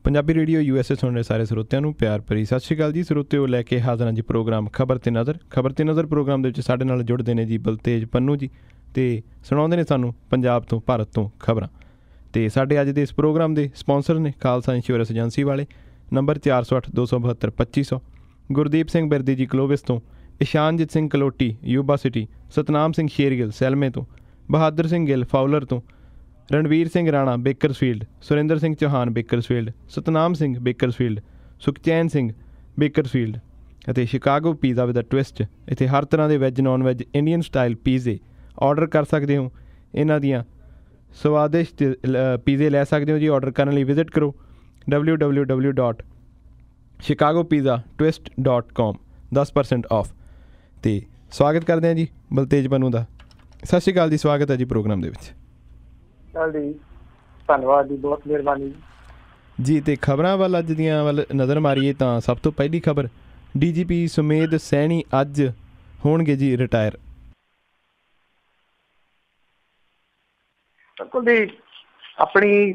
Punjabi radio USA ਸੁਣ ਰਹੇ ਸਾਰੇ ਸਰੋਤਿਆਂ ਨੂੰ ਪਿਆਰ ਭਰੀ ਸਤਿ ਸ਼੍ਰੀ ਅਕਾਲ ਜੀ। ਸਰੋਤਿਓ ਲੈ ਕੇ ਹਾਜ਼ਰ ਹਾਂ ਜੀ ਪ੍ਰੋਗਰਾਮ ਖਬਰ ਤੇ ਨਜ਼ਰ ਪ੍ਰੋਗਰਾਮ ਦੇ ਵਿੱਚ ਸਾਡੇ ਨਾਲ ਜੁੜਦੇ ਨੇ ਜੀ ਬਲਤੇਜ ਪੰਨੂ ਜੀ ਅਤੇ ਸੁਣਾਉਂਦੇ ਨੇ ਸਾਨੂੰ ਪੰਜਾਬ ਤੋਂ ਭਾਰਤ ਤੋਂ ਖਬਰਾਂ। ਅਤੇ ਸਾਡੇ ਅੱਜ ਦੇ ਇਸ ਪ੍ਰੋਗਰਾਮ ਦੇ ਸਪੋਂਸਰ ਨੇ ਖਾਲਸਾ ਇੰਸ਼ੋਰੈਂਸ ਏਜੰਸੀ ਵਾਲੇ, ਨੰਬਰ 408 272 2500, ਗੁਰਦੀਪ ਸਿੰਘ ਬਿਰਦੀ ਜੀ ਕਲੋਵਿਸ ਤੋਂ, Ishanjeet Singh Kaloti Yuba City, Satnam Singh Shergill Selma ਤੋਂ, ਬਹਾਦਰ ਸਿੰਘ ਗਿੱਲ ਫਾਊਲਰ ਤੋਂ, Ranvir Singh Rana Bakersfield, Surinder Singh Chauhan Bakersfield, Satnam Singh Bakersfield, Sukhchain Singh Bakersfield ਅਤੇ Chicago pizza with a twist. ਇੱਥੇ ਹਰ ਤਰ੍ਹਾਂ ਦੇ veg non veg Indian style ਪੀਜ਼ੇ ਔਡਰ ਕਰ ਸਕਦੇ ਹੋ। ਇਹਨਾਂ ਦੀਆਂ ਸਵਾਦਿਸ਼ਟ ਪੀਜ਼ੇ ਲੈ ਸਕਦੇ ਹੋ ਜੀ। ਔਡਰ ਕਰਨ ਲਈ ਵਿਜ਼ਿਟ ਕਰੋ www.chicagopizzatwist.com, 10% ਆਫ। ਅਤੇ ਸਵਾਗਤ ਕਰਦੇ ਹਾਂ ਜੀ ਬਲਤੇਜ ਪੰਨੂ ਦਾ। ਸਤਿ ਸ਼੍ਰੀ ਅਕਾਲ ਜੀ, ਸਵਾਗਤ ਹੈ ਜੀ ਪ੍ਰੋਗਰਾਮ ਦੇ ਵਿੱਚ ਜੀ। ਧੰਨਵਾਦ ਜੀ, ਬਹੁਤ ਮਿਹਰਬਾਨੀ ਜੀ। ਅਤੇ ਖਬਰਾਂ ਵੱਲ ਅੱਜ ਦੀਆਂ ਵੱਲ ਨਜ਼ਰ ਮਾਰੀਏ ਤਾਂ ਸਭ ਤੋਂ ਪਹਿਲੀ ਖਬਰ, DGP ਸੁਮੇਧ ਸੈਣੀ ਅੱਜ ਹੋਣਗੇ ਜੀ ਰਿਟਾਇਰ। ਬਿਲਕੁਲ ਜੀ, ਆਪਣੀ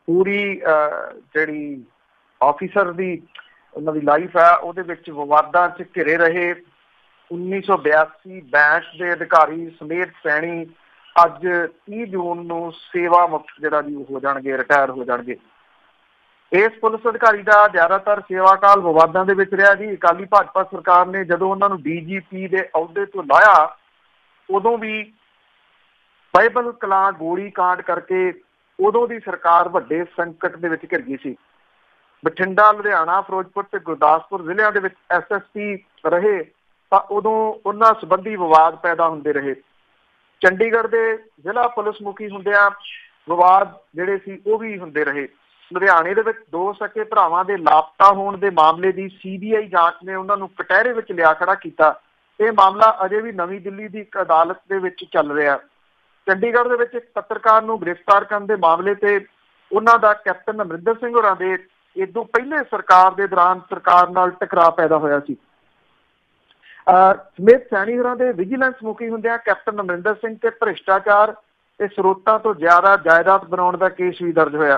ਪੂਰੀ ਜਿਹੜੀ ਆਫਿਸਰ ਦੀ ਉਹਨਾਂ ਦੀ ਲਾਈਫ ਹੈ ਉਹਦੇ ਵਿੱਚ ਵਿਵਾਦਾਂ 'ਚ ਘਿਰੇ ਰਹੇ 1982 ਬੈਚ ਦੇ ਅਧਿਕਾਰੀ ਸੁਮੇਧ ਸੈਣੀ ਅੱਜ 30 ਜੂਨ ਨੂੰ ਸੇਵਾ ਮੁਕਤ ਜਿਹੜਾ ਜੀ ਹੋ ਜਾਣਗੇ, ਰਿਟਾਇਰ ਹੋ ਜਾਣਗੇ। ਇਸ ਪੁਲਿਸ ਅਧਿਕਾਰੀ ਦਾ ਜ਼ਿਆਦਾਤਰ ਸੇਵਾ ਕਾਲ ਵਿਵਾਦਾਂ ਦੇ ਵਿੱਚ ਰਿਹਾ ਜੀ। ਅਕਾਲੀ ਭਾਜਪਾ ਸਰਕਾਰ ਨੇ ਜਦੋਂ ਉਹਨਾਂ ਨੂੰ DGP ਦੇ ਅਹੁਦੇ ਤੋਂ ਲਾਇਆ, ਉਦੋਂ ਵੀ ਬਾਈਬਲ ਕਲਾਂ ਗੋਲੀ ਕਾਂਡ ਕਰਕੇ ਉਦੋਂ ਦੀ ਸਰਕਾਰ ਵੱਡੇ ਸੰਕਟ ਦੇ ਵਿੱਚ ਘਿਰ ਗਈ ਸੀ। ਬਠਿੰਡਾ, ਲੁਧਿਆਣਾ, ਫਿਰੋਜ਼ਪੁਰ ਤੇ ਗੁਰਦਾਸਪੁਰ ਜ਼ਿਲ੍ਹਿਆਂ ਦੇ ਵਿੱਚ SSP ਰਹੇ ਤਾਂ ਉਦੋਂ ਉਹਨਾਂ ਸੰਬੰਧੀ ਵਿਵਾਦ ਪੈਦਾ ਹੁੰਦੇ ਰਹੇ। ਚੰਡੀਗੜ੍ਹ ਦੇ ਜ਼ਿਲ੍ਹਾ ਪੁਲਿਸ ਮੁਖੀ ਹੁੰਦਿਆਂ ਵਿਵਾਦ ਜਿਹੜੇ ਸੀ ਉਹ ਵੀ ਹੁੰਦੇ ਰਹੇ। ਲੁਧਿਆਣੇ ਦੇ ਵਿੱਚ 2 ਸਕੇ ਭਰਾਵਾਂ ਦੇ ਲਾਪਤਾ ਹੋਣ ਦੇ ਮਾਮਲੇ ਦੀ CBI ਜਾਂਚ ਨੇ ਉਹਨਾਂ ਨੂੰ ਕਟਹਿਰੇ ਵਿੱਚ ਲਿਆ ਖੜਾ ਕੀਤਾ। ਇਹ ਮਾਮਲਾ ਅਜੇ ਵੀ ਨਵੀਂ ਦਿੱਲੀ ਦੀ ਇੱਕ ਅਦਾਲਤ ਦੇ ਵਿੱਚ ਚੱਲ ਰਿਹਾ। ਚੰਡੀਗੜ੍ਹ ਦੇ ਵਿੱਚ ਇੱਕ ਪੱਤਰਕਾਰ ਨੂੰ ਗ੍ਰਿਫਤਾਰ ਕਰਨ ਦੇ ਮਾਮਲੇ ਤੇ ਉਹਨਾਂ ਦਾ ਕੈਪਟਨ ਅਮਰਿੰਦਰ ਸਿੰਘ ਹੋਰਾਂ ਦੇ ਇਦੋਂ ਪਹਿਲੇ ਸਰਕਾਰ ਦੇ ਦੌਰਾਨ ਸਰਕਾਰ ਨਾਲ ਟਕਰਾਅ ਪੈਦਾ ਹੋਇਆ ਸੀ। ਸੁਮੇਧ ਸੈਣੀ ਹੋਰਾਂ ਦੇ ਵਿਜੀਲੈਂਸ ਮੁਖੀ ਹੁੰਦਿਆਂ ਕੈਪਟਨ ਅਮਰਿੰਦਰ ਸਿੰਘ ਤੇ ਭ੍ਰਿਸ਼ਟਾਚਾਰ ਤੇ ਸਰੋਤਾਂ ਤੋਂ ਜ਼ਿਆਦਾ ਜਾਇਦਾਦ ਬਣਾਉਣ ਦਾ ਕੇਸ ਵੀ ਦਰਜ ਹੋਇਆ।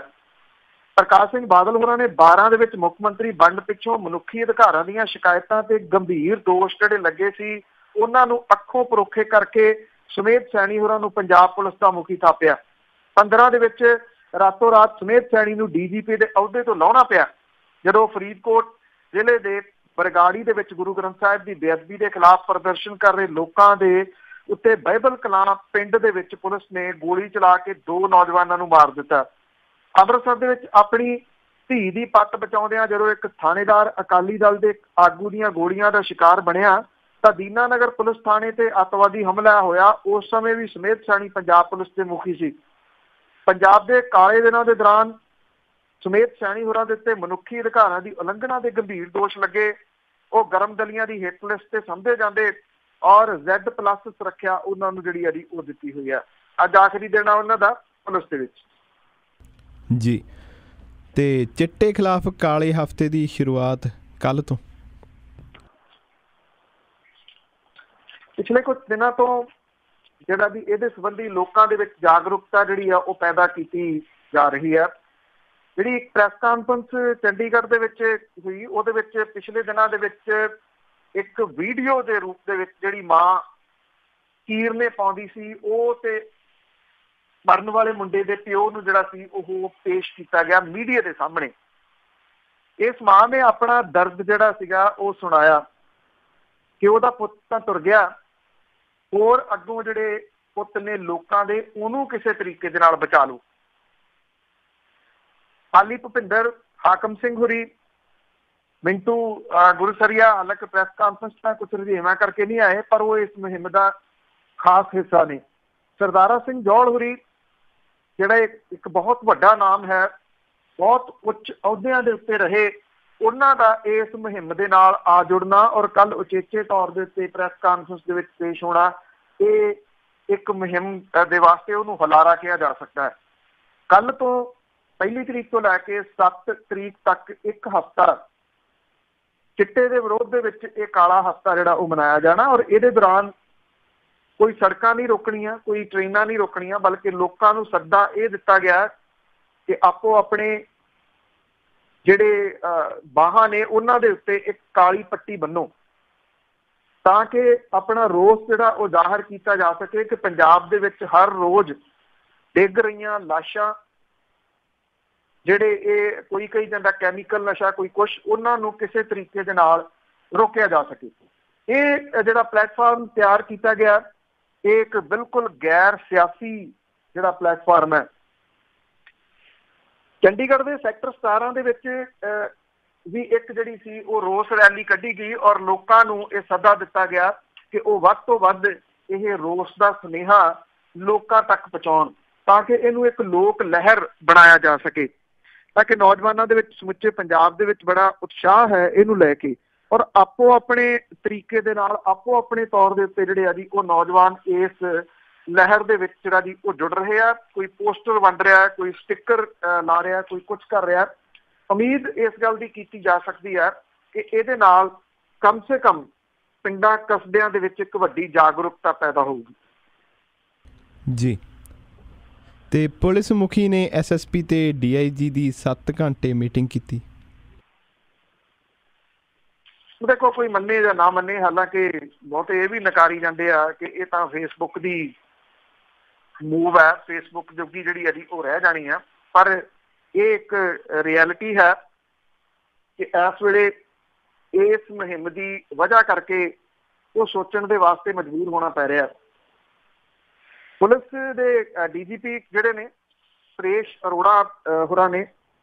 ਪ੍ਰਕਾਸ਼ ਸਿੰਘ ਬਾਦਲ ਹੋਰਾਂ ਨੇ 12 ਦੇ ਵਿੱਚ ਮੁੱਖ ਮੰਤਰੀ ਵੰਡ ਪਿੱਛੋਂ ਮਨੁੱਖੀ ਅਧਿਕਾਰਾਂ ਦੀਆਂ ਸ਼ਿਕਾਇਤਾਂ ਤੇ ਗੰਭੀਰ ਦੋਸ਼ ਜਿਹੜੇ ਲੱਗੇ ਸੀ ਉਹਨਾਂ ਨੂੰ ਅੱਖੋਂ ਪਰੋਖੇ ਕਰਕੇ ਸੁਮੇਧ ਸੈਣੀ ਹੋਰਾਂ ਨੂੰ ਪੰਜਾਬ ਪੁਲਿਸ ਦਾ ਮੁਖੀ ਥਾਪਿਆ। 15 ਦੇ ਵਿੱਚ ਰਾਤੋਂ ਰਾਤ ਸੁਮੇਧ ਸੈਣੀ ਨੂੰ DGP ਦੇ ਅਹੁਦੇ ਤੋਂ ਲਾਉਣਾ ਪਿਆ। ਜਦੋਂ ਫਰੀਦਕੋਟ ਜ਼ਿਲ੍ਹੇ ਦੇ ਬਰਗਾੜੀ ਦੇ ਵਿੱਚ ਗੁਰੂ ਗ੍ਰੰਥ ਸਾਹਿਬ ਦੀ ਬੇਅਦਬੀ ਦੇ ਖਿਲਾਫ ਪ੍ਰਦਰਸ਼ਨ ਕਰ ਰਹੇ ਲੋਕਾਂ ਦੇ ਉੱਤੇ ਬਾਈਬਲ ਕਲਾਂ ਪਿੰਡ ਦੇ ਵਿੱਚ ਪੁਲਿਸ ਨੇ ਗੋਲੀ ਚਲਾ ਕੇ 2 ਨੌਜਵਾਨਾਂ ਨੂੰ ਮਾਰ ਦਿੱਤਾ। ਅੰਮ੍ਰਿਤਸਰ ਦੇ ਵਿੱਚ ਆਪਣੀ ਧੀ ਦੀ ਪੱਟ ਬਚਾਉਂਦਿਆਂ ਜਦੋਂ ਇੱਕ ਥਾਣੇਦਾਰ ਅਕਾਲੀ ਦਲ ਦੇ ਆਗੂ ਦੀਆਂ ਗੋਲੀਆਂ ਦਾ ਸ਼ਿਕਾਰ ਬਣਿਆ ਤਾਂ ਦੀਨਾਨਗਰ ਪੁਲਿਸ ਥਾਣੇ ਤੇ ਅੱਤਵਾਦੀ ਹਮਲਾ ਹੋਇਆ। ਉਸ ਸਮੇਂ ਵੀ ਸੁਮੇਧ ਸੈਣੀ ਪੰਜਾਬ ਪੁਲਿਸ ਦੇ ਮੁਖੀ ਸੀ। ਪੰਜਾਬ ਦੇ ਕਾਲੇ ਦਿਨਾਂ ਦੇ ਦੌਰਾਨ ਸੁਮੇਧ ਸੈਣੀ ਹੋਰਾਂ ਦੇ ਉੱਤੇ ਮਨੁੱਖੀ ਅਧਿਕਾਰਾਂ ਦੀ ਉਲੰਘਣਾ ਦੇ ਗੰਭੀਰ ਦੋਸ਼ ਲੱਗੇ। ਉਹ ਗਰਮ ਦਲੀਆਂ ਦੀ ਹਿੱਟ ਲਿਸਟ ਤੇ ਸਮਝੇ ਜਾਂਦੇ ਔਰ Z+ ਸੁਰੱਖਿਆ ਉਹਨਾਂ ਨੂੰ ਜਿਹੜੀ ਆ ਜੀ ਉਹ ਦਿੱਤੀ ਹੋਈ ਆ। ਅੱਜ ਆਖਰੀ ਦਿਨ ਆ ਉਹਨਾਂ ਦਾ ਪੁਲਿਸ ਦੇ ਵਿੱਚ ਜੀ। ਤੇ ਚਿੱਟੇ ਖਿਲਾਫ ਕਾਲੇ ਹਫ਼ਤੇ ਦੀ ਸ਼ੁਰੂਆਤ ਕੱਲ੍ਹ ਤੋਂ। ਪਿਛਲੇ ਕੁਝ ਦਿਨਾਂ ਤੋਂ ਜਿਹੜਾ ਵੀ ਇਹਦੇ ਸੰਬੰਧੀ ਲੋਕਾਂ ਦੇ ਵਿੱਚ ਜਾਗਰੂਕਤਾ ਜਿਹੜੀ ਆ ਉਹ ਪੈਦਾ ਕੀਤੀ ਜਾ ਰਹੀ ਹੈ। ਜਿਹੜੀ ਇੱਕ ਪ੍ਰੈਸ ਕਾਨਫਰੰਸ ਚੰਡੀਗੜ੍ਹ ਦੇ ਵਿੱਚ ਹੋਈ ਉਹਦੇ ਵਿੱਚ ਪਿਛਲੇ ਦਿਨਾਂ ਦੇ ਵਿੱਚ ਇੱਕ ਵੀਡੀਓ ਦੇ ਰੂਪ ਦੇ ਵਿੱਚ ਜਿਹੜੀ ਮਾਂ ਕੀਰਨੇ ਪਾਉਂਦੀ ਸੀ ਉਹ ਤੇ ਮਰਨ ਵਾਲੇ ਮੁੰਡੇ ਦੇ ਪਿਓ ਨੂੰ ਜਿਹੜਾ ਸੀ ਉਹ ਪੇਸ਼ ਕੀਤਾ ਗਿਆ ਮੀਡੀਆ ਦੇ ਸਾਹਮਣੇ। ਇਸ ਮਾਂ ਨੇ ਆਪਣਾ ਦਰਦ ਜਿਹੜਾ ਸੀਗਾ ਉਹ ਸੁਣਾਇਆ ਕਿ ਉਹਦਾ ਪੁੱਤ ਤਾਂ ਤੁਰ ਗਿਆ, ਹੋਰ ਅੱਗੋਂ ਜਿਹੜੇ ਪੁੱਤ ਨੇ ਲੋਕਾਂ ਦੇ ਉਹਨੂੰ ਕਿਸੇ ਤਰੀਕੇ ਦੇ ਨਾਲ ਬਚਾ ਲਓ। ਹਾਲੀ ਭੁਪਿੰਦਰ ਹਾਕਮ ਸਿੰਘ ਹੋਰੀ, ਮਿੰਟੂ ਗੁਰਸਰੀਆ ਹਾਲਾਂਕਿ ਪ੍ਰੈਸ ਕਾਨਫਰੰਸ ਤਾਂ ਕੁਝ ਰੁਝੇਵਾਂ ਕਰਕੇ ਨਹੀਂ ਆਏ ਪਰ ਉਹ ਇਸ ਮੁਹਿੰਮ ਦਾ ਖਾਸ ਹਿੱਸਾ ਨੇ। ਸਰਦਾਰਾ ਸਿੰਘ ਜੌਹਲ ਹੋਰੀ ਜਿਹੜਾ ਇੱਕ ਬਹੁਤ ਵੱਡਾ ਨਾਮ ਹੈ, ਬਹੁਤ ਉੱਚ ਅਹੁਦਿਆਂ ਦੇ ਉੱਤੇ ਰਹੇ, ਉਹਨਾਂ ਦਾ ਇਸ ਮੁਹਿੰਮ ਦੇ ਨਾਲ ਆ ਜੁੜਨਾ ਔਰ ਕੱਲ੍ਹ ਉਚੇਚੇ ਤੌਰ ਦੇ ਉੱਤੇ ਪ੍ਰੈਸ ਕਾਨਫਰੰਸ ਦੇ ਵਿੱਚ ਪੇਸ਼ ਹੋਣਾ, ਇਹ ਇੱਕ ਮੁਹਿੰਮ ਦੇ ਵਾਸਤੇ ਉਹਨੂੰ ਹੁਲਾਰਾ ਕਿਹਾ ਜਾ ਸਕਦਾ ਹੈ। ਕੱਲ੍ਹ ਤੋਂ 1 ਤਰੀਕ ਤੋਂ ਲੈ ਕੇ 7 ਤਰੀਕ ਤੱਕ ਇੱਕ ਹਫ਼ਤਾ ਚਿੱਟੇ ਦੇ ਵਿਰੋਧ ਦੇ ਵਿੱਚ ਇਹ ਕਾਲਾ ਹਫ਼ਤਾ ਜਿਹੜਾ ਉਹ ਮਨਾਇਆ ਜਾਣਾ ਔਰ ਇਹਦੇ ਦੌਰਾਨ ਕੋਈ ਸੜਕਾਂ ਨਹੀਂ ਰੋਕਣੀਆਂ, ਕੋਈ ਟ੍ਰੇਨਾਂ ਨਹੀਂ ਰੋਕਣੀਆਂ, ਬਲਕਿ ਲੋਕਾਂ ਨੂੰ ਸੱਦਾ ਇਹ ਦਿੱਤਾ ਗਿਆ ਕਿ ਆਪੋ ਆਪਣੇ ਜਿਹੜੇ ਬਾਹਾਂ ਨੇ ਉਹਨਾਂ ਦੇ ਉੱਤੇ ਇੱਕ ਕਾਲੀ ਪੱਟੀ ਬੰਨੋ, ਤਾਂ ਕਿ ਆਪਣਾ ਰੋਸ ਜਿਹੜਾ ਉਹ ਜ਼ਾਹਰ ਕੀਤਾ ਜਾ ਸਕੇ ਕਿ ਪੰਜਾਬ ਦੇ ਵਿੱਚ ਹਰ ਰੋਜ਼ ਡਿੱਗ ਰਹੀਆਂ ਲਾਸ਼ਾਂ, ਜਿਹੜੇ ਇਹ ਕੋਈ ਕਹੀ ਜਾਂਦਾ ਕੈਮੀਕਲ ਨਸ਼ਾ, ਕੋਈ ਕੁਛ, ਉਹਨਾਂ ਨੂੰ ਕਿਸੇ ਤਰੀਕੇ ਦੇ ਨਾਲ ਰੋਕਿਆ ਜਾ ਸਕੇ। ਇਹ ਜਿਹੜਾ ਪਲੇਟਫਾਰਮ ਤਿਆਰ ਕੀਤਾ ਗਿਆ, ਇਹ ਇੱਕ ਬਿਲਕੁਲ ਗੈਰ ਸਿਆਸੀ ਜਿਹੜਾ ਪਲੇਟਫਾਰਮ ਹੈ। ਚੰਡੀਗੜ੍ਹ ਦੇ ਸੈਕਟਰ 17 ਦੇ ਵਿੱਚ ਵੀ ਇੱਕ ਜਿਹੜੀ ਸੀ ਉਹ ਰੋਸ ਰੈਲੀ ਕੱਢੀ ਗਈ ਔਰ ਲੋਕਾਂ ਨੂੰ ਇਹ ਸੱਦਾ ਦਿੱਤਾ ਗਿਆ ਕਿ ਉਹ ਵੱਧ ਤੋਂ ਵੱਧ ਇਹ ਰੋਸ ਦਾ ਸੁਨੇਹਾ ਲੋਕਾਂ ਤੱਕ ਪਹੁੰਚਾਉਣ, ਤਾਂ ਕਿ ਇਹਨੂੰ ਇੱਕ ਲੋਕ ਲਹਿਰ ਬਣਾਇਆ ਜਾ ਸਕੇ, ਤਾਂ ਕਿ ਨੌਜਵਾਨਾਂ ਦੇ ਵਿੱਚ, ਸਮੁੱਚੇ ਪੰਜਾਬ ਦੇ ਵਿੱਚ ਬੜਾ ਉਤਸ਼ਾਹ ਹੈ ਇਹਨੂੰ ਲੈ ਕੇ, ਔਰ ਆਪੋ ਆਪਣੇ ਤਰੀਕੇ ਦੇ ਨਾਲ, ਆਪੋ ਆਪਣੇ ਤੌਰ ਦੇ ਉੱਤੇ ਜਿਹੜੇ ਆ ਜੀ ਉਹ ਨੌਜਵਾਨ ਇਸ ਲਹਿਰ ਦੇ ਵਿੱਚ ਜਿਹੜਾ ਜੀ ਉਹ ਜੁੜ ਰਹੇ ਆ। ਕੋਈ ਪੋਸਟਰ ਵੰਡ ਰਿਹਾ, ਕੋਈ ਸਟਿੱਕਰ ਲਾ ਰਿਹਾ, ਕੋਈ ਕੁਛ ਕਰ ਰਿਹਾ। ਉਮੀਦ ਇਸ ਗੱਲ ਦੀ ਕੀਤੀ ਜਾ ਸਕਦੀ ਹੈ ਕਿ ਇਹਦੇ ਨਾਲ ਕਮ ਸੇ ਕਮ ਪਿੰਡਾਂ ਕਸਬਿਆਂ ਦੇ ਵਿੱਚ ਇੱਕ ਵੱਡੀ ਜਾਗਰੂਕਤਾ ਪੈਦਾ ਹੋਊਗੀ। ਜੀ, ਤੇ ਪੁਲਿਸ ਮੁਖੀ ਨੇ ਐਸਐਸਪੀ ਤੇ ਡੀਆਈਜੀ ਦੀ 7 ਘੰਟੇ ਮੀਟਿੰਗ ਕੀਤੀ। ਦੇਖੋ, ਕੋਈ ਮੰਨੇ ਜਾਂ ਨਾ ਮੰਨੇ, ਹਾਲਾਂਕਿ ਬਹੁਤੇ ਇਹ ਵੀ ਨਕਾਰੀ ਜਾਂਦੇ ਆ ਕਿ ਇਹ ਤਾਂ ਫੇਸਬੁੱਕ ਦੀ ਮੂਵ ਹੈ, ਫੇਸਬੁੱਕ ਜੋਗੀ ਜਿਹੜੀ ਹੈ ਜੀ ਉਹ ਰਹਿ ਜਾਣੀ ਆ, ਪਰ ਇਹ ਇੱਕ ਰਿਐਲਿਟੀ ਹੈ ਕਿ ਇਸ ਵੇਲੇ ਇਸ ਮੁਹਿੰਮ ਦੀ ਵਜ੍ਹਾ ਕਰਕੇ ਉਹ ਸੋਚਣ ਦੇ ਵਾਸਤੇ ਮਜਬੂਰ ਹੋਣਾ ਪੈ ਰਿਹਾ। ਪੁਲਿਸ ਦੇ ਡੀਜੀਪੀ ਜਿਹੜੇ ਨੇ ਸੁਰੇਸ਼ ਅਰੋੜਾ ਹੋਰਾਂ ਨੇ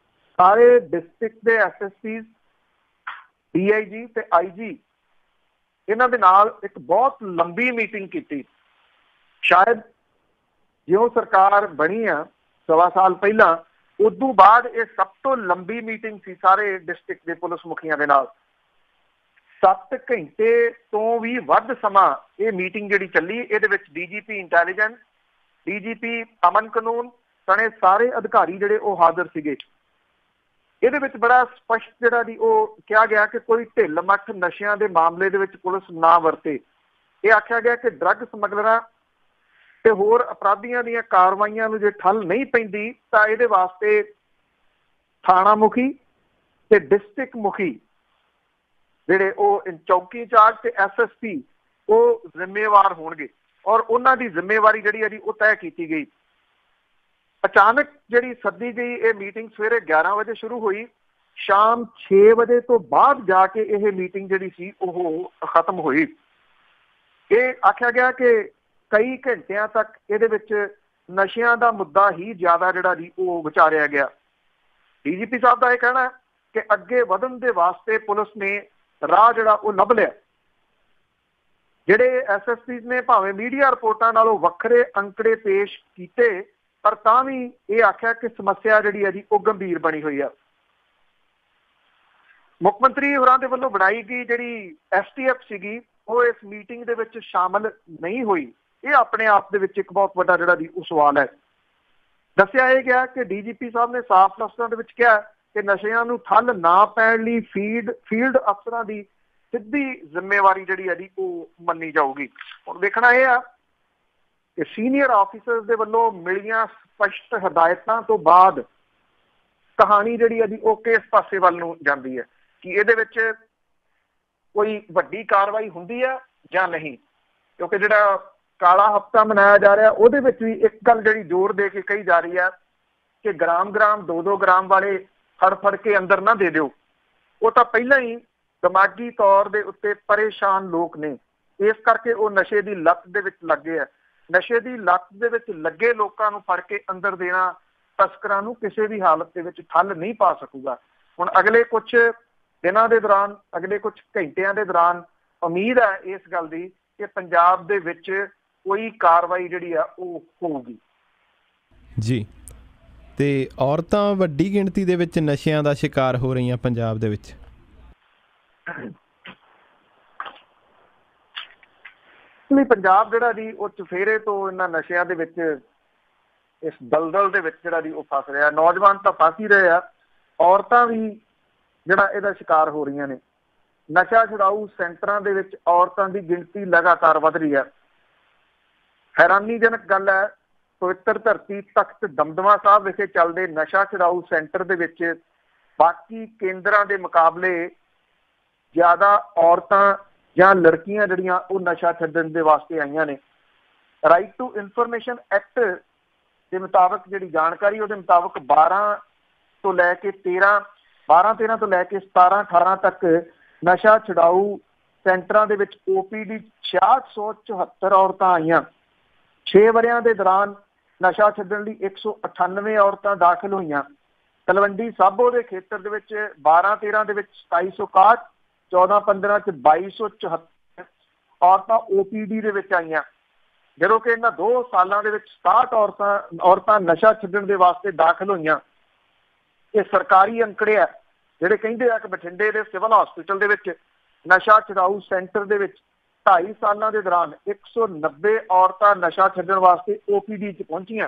ਸਾਰੇ ਡਿਸਟ੍ਰਿਕਟ ਦੇ ਐਸਐਸਪੀ, ਡੀਆਈਜੀ ਤੇ ਆਈਜੀ ਇਹਨਾਂ ਦੇ ਨਾਲ ਇੱਕ ਬਹੁਤ ਲੰਬੀ ਮੀਟਿੰਗ ਕੀਤੀ। ਸ਼ਾਇਦ ਜਿਉਂ ਸਰਕਾਰ ਬਣੀ ਆ 1.25 ਸਾਲ ਪਹਿਲਾਂ, ਉਦੋਂ ਬਾਅਦ ਇਹ ਸਭ ਤੋਂ ਲੰਬੀ ਮੀਟਿੰਗ ਸੀ ਸਾਰੇ ਡਿਸਟ੍ਰਿਕਟ ਦੇ ਪੁਲਿਸ ਮੁਖੀਆਂ ਦੇ ਨਾਲ। 7 ਘੰਟੇ ਤੋਂ ਵੀ ਵੱਧ ਸਮਾਂ ਇਹ ਮੀਟਿੰਗ ਜਿਹੜੀ ਚੱਲੀ। ਇਹਦੇ ਵਿੱਚ ਡੀਜੀਪੀ ਇੰਟੈਲੀਜੈਂਸ, ਡੀਜੀਪੀ ਅਮਨ ਕਾਨੂੰਨ ਸਣੇ ਸਾਰੇ ਅਧਿਕਾਰੀ ਜਿਹੜੇ ਉਹ ਹਾਜ਼ਰ ਸੀਗੇ। ਇਹਦੇ ਵਿੱਚ ਬੜਾ ਸਪਸ਼ਟ ਜਿਹੜਾ ਜੀ ਉਹ ਕਿਹਾ ਗਿਆ ਕਿ ਕੋਈ ਢਿੱਲ ਮੱਠ ਨਸ਼ਿਆਂ ਦੇ ਮਾਮਲੇ ਦੇ ਵਿੱਚ ਪੁਲਿਸ ਨਾ ਵਰਤੇ। ਇਹ ਆਖਿਆ ਗਿਆ ਕਿ ਡਰੱਗ ਸਮਗਲਰਾਂ ਤੇ ਹੋਰ ਅਪਰਾਧੀਆਂ ਦੀਆਂ ਕਾਰਵਾਈਆਂ ਨੂੰ ਜੇ ਠੱਲ ਨਹੀਂ ਪੈਂਦੀ ਤਾਂ ਇਹਦੇ ਵਾਸਤੇ ਥਾਣਾ ਮੁਖੀ ਤੇ ਡਿਸਟ੍ਰਿਕਟ ਮੁਖੀ ਜਿਹੜੇ ਉਹ ਚੌਕੀ ਇੰਚਾਰਜ ਤੇ ਐਸਐਸਪੀ ਉਹ ਜ਼ਿੰਮੇਵਾਰ ਹੋਣਗੇ, ਔਰ ਉਹਨਾਂ ਦੀ ਜ਼ਿੰਮੇਵਾਰੀ ਜਿਹੜੀ ਹੈ ਜੀ ਉਹ ਤੈਅ ਕੀਤੀ ਗਈ। ਅਚਾਨਕ ਜਿਹੜੀ ਸੱਦੀ ਗਈ ਇਹ ਮੀਟਿੰਗ ਸਵੇਰੇ 11 ਵਜੇ ਸ਼ੁਰੂ ਹੋਈ, ਸ਼ਾਮ 6 ਵਜੇ ਤੋਂ ਬਾਅਦ ਜਾ ਕੇ ਇਹ ਮੀਟਿੰਗ ਜਿਹੜੀ ਸੀ ਉਹ ਖਤਮ ਹੋਈ। ਇਹ ਆਖਿਆ ਗਿਆ ਕਿ ਕਈ ਘੰਟਿਆਂ ਤੱਕ ਇਹਦੇ ਵਿੱਚ ਨਸ਼ਿਆਂ ਦਾ ਮੁੱਦਾ ਹੀ ਜ਼ਿਆਦਾ ਜਿਹੜਾ ਜੀ ਉਹ ਵਿਚਾਰਿਆ ਗਿਆ। ਡੀਜੀਪੀ ਸਾਹਿਬ ਦਾ ਇਹ ਕਹਿਣਾ ਹੈ ਕਿ ਅੱਗੇ ਵਧਣ ਦੇ ਵਾਸਤੇ ਪੁਲਿਸ ਨੇ ਰਾਹ ਜਿਹੜਾ ਉਹ ਲੱਭ ਲਿਆ। ਜਿਹੜੇ ਐਸਐਸਪੀ ਨੇ ਭਾਵੇਂ ਮੀਡੀਆ ਰਿਪੋਰਟਾਂ ਨਾਲੋਂ ਵੱਖਰੇ ਅੰਕੜੇ ਪੇਸ਼ ਕੀਤੇ, ਪਰ ਤਾਂ ਵੀ ਇਹ ਆਖਿਆ ਕਿ ਸਮੱਸਿਆ ਜਿਹੜੀ ਹੈ ਜੀ ਉਹ ਗੰਭੀਰ ਬਣੀ ਹੋਈ ਆ। ਮੁੱਖ ਮੰਤਰੀ ਹੋਰਾਂ ਦੇ ਵੱਲੋਂ ਬਣਾਈ ਗਈ ਜਿਹੜੀ ਐਸਟੀਐਫ ਸੀਗੀ ਉਹ ਇਸ ਮੀਟਿੰਗ ਦੇ ਵਿੱਚ ਸ਼ਾਮਲ ਨਹੀਂ ਹੋਈ। ਇਹ ਆਪਣੇ ਆਪ ਦੇ ਵਿੱਚ ਇੱਕ ਬਹੁਤ ਵੱਡਾ ਜਿਹੜਾ ਜੀ ਉਹ ਸਵਾਲ ਹੈ। ਦੱਸਿਆ ਇਹ ਗਿਆ ਕਿ ਡੀਜੀਪੀ ਸਾਹਿਬ ਨੇ ਸਾਫ਼ ਲਫ਼ਜ਼ਾਂ ਦੇ ਵਿੱਚ ਕਿਹਾ ਕਿ ਨਸ਼ਿਆਂ ਨੂੰ ਠੱਲ ਨਾ ਪੈਣ ਲਈ ਫੀਲਡ ਅਫਸਰਾਂ ਦੀ ਸਿੱਧੀ ਜ਼ਿੰਮੇਵਾਰੀ ਜਿਹੜੀ ਹੈ ਜੀ ਉਹ ਮੰਨੀ ਜਾਊਗੀ। ਹੁਣ ਦੇਖਣਾ ਇਹ ਆ ਕਿ ਸੀਨੀਅਰ ਆਫੀਸਰਸ ਦੇ ਵੱਲੋਂ ਮਿਲੀਆਂ ਸਪਸ਼ਟ ਹਦਾਇਤਾਂ ਤੋਂ ਬਾਅਦ ਕਹਾਣੀ ਜਿਹੜੀ ਹੈ ਜੀ ਉਹ ਕਿਸ ਪਾਸੇ ਵੱਲ ਨੂੰ ਜਾਂਦੀ ਹੈ, ਕਿ ਇਹਦੇ ਵਿੱਚ ਕੋਈ ਵੱਡੀ ਕਾਰਵਾਈ ਹੁੰਦੀ ਹੈ ਜਾਂ ਨਹੀਂ। ਕਿਉਂਕਿ ਜਿਹੜਾ ਕਾਲਾ ਹਫ਼ਤਾ ਮਨਾਇਆ ਜਾ ਰਿਹਾ ਉਹਦੇ ਵਿੱਚ ਵੀ ਇੱਕ ਗੱਲ ਜਿਹੜੀ ਜ਼ੋਰ ਦੇ ਕੇ ਕਹੀ ਜਾ ਰਹੀ ਹੈ ਕਿ ਗ੍ਰਾਮ 2-2 ਗ੍ਰਾਮ ਵਾਲੇ ਫੜ ਕੇ ਅੰਦਰ ਨਾ ਦੇ ਦਿਓ। ਉਹ ਤਾਂ ਪਹਿਲਾਂ ਹੀ ਦਿਮਾਗੀ ਤੌਰ ਦੇ ਉੱਤੇ ਪਰੇਸ਼ਾਨ ਲੋਕ ਨੇ, ਇਸ ਕਰਕੇ ਉਹ ਨਸ਼ੇ ਦੀ ਲੱਤ ਦੇ ਵਿੱਚ ਲੱਗੇ ਆ। ਨਸ਼ੇ ਦੀ ਲੱਤ ਦੇ ਵਿੱਚ ਲੱਗੇ ਲੋਕਾਂ ਨੂੰ ਫੜ ਕੇ ਅੰਦਰ ਦੇਣਾ ਤਸਕਰਾਂ ਨੂੰ ਕਿਸੇ ਵੀ ਹਾਲਤ ਦੇ ਵਿੱਚ ਠੱਲ ਨਹੀਂ ਪਾ ਸਕੂਗਾ। ਹੁਣ ਅਗਲੇ ਕੁਝ ਦਿਨਾਂ ਦੇ ਦੌਰਾਨ, ਅਗਲੇ ਕੁਝ ਘੰਟਿਆਂ ਦੇ ਦੌਰਾਨ ਉਮੀਦ ਹੈ ਇਸ ਗੱਲ ਦੀ ਕਿ ਪੰਜਾਬ ਦੇ ਵਿੱਚ ਕੋਈ ਕਾਰਵਾਈ ਜਿਹੜੀ ਆ ਉਹ ਹੋਊਗੀ। ਜੀ, ਤੇ ਔਰਤਾਂ ਵੱਡੀ ਗਿਣਤੀ ਦੇ ਵਿੱਚ ਨਸ਼ਿਆਂ ਦਾ ਸ਼ਿਕਾਰ ਹੋ ਰਹੀਆਂ ਪੰਜਾਬ ਦੇ ਵਿੱਚ। ਪੰਜਾਬ ਜਿਹੜਾ ਜੀ ਉਹ ਚੁਫੇਰੇ ਤੋਂ ਇਹਨਾਂ ਨਸ਼ਿਆਂ ਦੇ ਵਿੱਚ, ਇਸ ਦਲਦਲ ਦੇ ਵਿੱਚ ਜਿਹੜਾ ਜੀ ਉਹ ਫਸ ਰਿਹਾ। ਨੌਜਵਾਨ ਤਾਂ ਫਸ ਹੀ ਰਹੇ ਆ, ਔਰਤਾਂ ਵੀ ਜਿਹੜਾ ਇਹਦਾ ਸ਼ਿਕਾਰ ਹੋ ਰਹੀਆਂ ਨੇ। ਨਸ਼ਾ ਛੁਡਾਊ ਸੈਂਟਰਾਂ ਦੇ ਵਿੱਚ ਔਰਤਾਂ ਦੀ ਗਿਣਤੀ ਲਗਾਤਾਰ ਵਧ ਰਹੀ ਹੈ। ਹੈਰਾਨੀਜਨਕ ਗੱਲ ਹੈ, ਪਵਿੱਤਰ ਧਰਤੀ ਤਖਤ ਦਮਦਮਾ ਸਾਹਿਬ ਵਿਖੇ ਚੱਲਦੇ ਨਸ਼ਾ ਛੁਡਾਊ ਸੈਂਟਰ ਦੇ ਵਿੱਚ ਬਾਕੀ ਕੇਂਦਰਾਂ ਦੇ ਮੁਕਾਬਲੇ ਜ਼ਿਆਦਾ ਔਰਤਾਂ ਜਾਂ ਲੜਕੀਆਂ ਜਿਹੜੀਆਂ ਉਹ ਨਸ਼ਾ ਛੱਡਣ ਦੇ ਵਾਸਤੇ ਆਈਆਂ ਨੇ। ਰਾਈਟ ਟੂ ਇਨਫੋਰਮੇਸ਼ਨ ਐਕਟ ਦੇ ਮੁਤਾਬਕ ਜਿਹੜੀ ਜਾਣਕਾਰੀ ਉਹਦੇ ਮੁਤਾਬਕ 12 ਤੋਂ ਲੈ ਕੇ 17-18 ਤੱਕ ਨਸ਼ਾ ਛੁਡਾਊ ਸੈਂਟਰਾਂ ਦੇ ਵਿੱਚ OPD 6674 ਔਰਤਾਂ ਆਈਆਂ। 6 ਵਰਿਆਂ ਦੇ ਦੌਰਾਨ ਨਸ਼ਾ ਛੱਡਣ ਲਈ 198 ਔਰਤਾਂ ਦਾਖਲ ਹੋਈਆਂ। ਤਲਵੰਡੀ ਸਾਬੋ ਦੇ ਖੇਤਰ ਦੇ ਵਿੱਚ 12-13 ਦੇ ਵਿੱਚ 2761, 14-15 ਚ 2274 ਔਰਤਾਂ OPD ਦੇ ਵਿੱਚ ਆਈਆਂ, ਜਦੋਂ ਕਿ ਇਹਨਾਂ 2 ਸਾਲਾਂ ਦੇ ਵਿੱਚ 67 ਔਰਤਾਂ ਨਸ਼ਾ ਛੱਡਣ ਦੇ ਵਾਸਤੇ ਦਾਖਲ ਹੋਈਆਂ। ਇਹ ਸਰਕਾਰੀ ਅੰਕੜੇ ਆ ਜਿਹੜੇ ਕਹਿੰਦੇ ਆ ਕਿ ਬਠਿੰਡੇ ਦੇ ਸਿਵਲ ਹਸਪੀਟਲ ਦੇ ਵਿੱਚ ਨਸ਼ਾ ਛੁਡਾਊ ਸੈਂਟਰ ਦੇ ਵਿੱਚ 2.5 ਸਾਲਾਂ ਦੇ ਦੌਰਾਨ 190 ਔਰਤਾਂ ਨਸ਼ਾ ਛੱਡਣ ਵਾਸਤੇ OPD 'ਚ ਪਹੁੰਚੀਆਂ,